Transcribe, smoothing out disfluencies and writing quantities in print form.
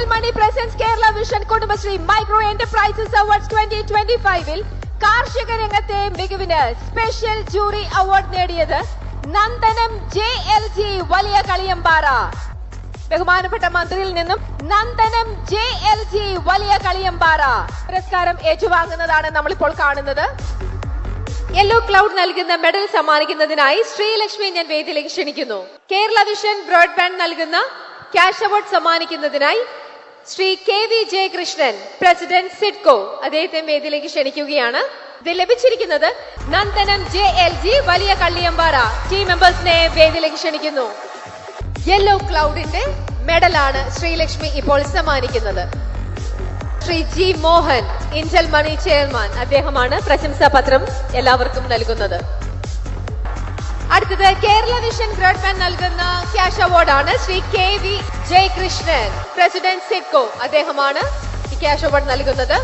Intel Money presents Kerala Vision Kudumashri Micro Enterprises Awards 2025-ൽ കാർഷിക രംഗത്തെ മികവിന് സ്പെഷ്യൽ ജൂറി അവാർഡ് നേടിയത് നന്ദനം JLG വലിയ കളിയമ്പാറ. ബഹുമാനപ്പെട്ട മന്ത്രിയിൽ നിന്നും നന്ദനം JLG വലിയ കളിയമ്പാറ പുരസ്കാരം ഏറ്റുവാങ്ങുന്നതാണ് നമ്മളിപ്പോൾ കാണുന്നത്. യെല്ലോ ക്ലൗഡ് നൽകുന്ന മെഡൽ സമ്മാനിക്കുന്നതിനായി ശ്രീലക്ഷ്മി ഞാൻ വേദിയിലേക്ക് ക്ഷണിക്കുന്നു. കേരള വിഷൻ ബ്രോഡ്ബാൻഡ് നൽകുന്ന ക്യാഷ് അവാർഡ് സമ്മാനിക്കുന്നതിനായി ശ്രീ KV ജയകൃഷ്ണൻ പ്രസിഡന്റ് സിഡ്കോ അദ്ദേഹത്തെ വേദിയിലേക്ക് ക്ഷണിക്കുകയാണ്. ഇത് ലഭിച്ചിരിക്കുന്നത് നന്ദനം JLG വലിയ കള്ളിയമ്പാറ ടീം മെമ്പേഴ്സിനെ വേദിയിലേക്ക് ക്ഷണിക്കുന്നു. യെല്ലോ ക്ലൗഡിന്റെ മെഡലാണ് ശ്രീലക്ഷ്മി ഇപ്പോൾ സമ്മാനിക്കുന്നത്. ശ്രീ G മോഹൻ ഇന്റൽ മണി ചെയർമാൻ അദ്ദേഹമാണ് പ്രശംസാ പത്രം എല്ലാവർക്കും നൽകുന്നത്. അടുത്തത് കേരള വിഷൻ ബ്രോഡ്ബാൻഡ് നൽകുന്ന ക്യാഷ് അവാർഡാണ് ശ്രീ KV ജയകൃഷ്ണൻ പ്രസിഡന്റ് സിഡ്കോ അദ്ദേഹമാണ് ഈ ക്യാഷ് അവാർഡ് നൽകുന്നത്.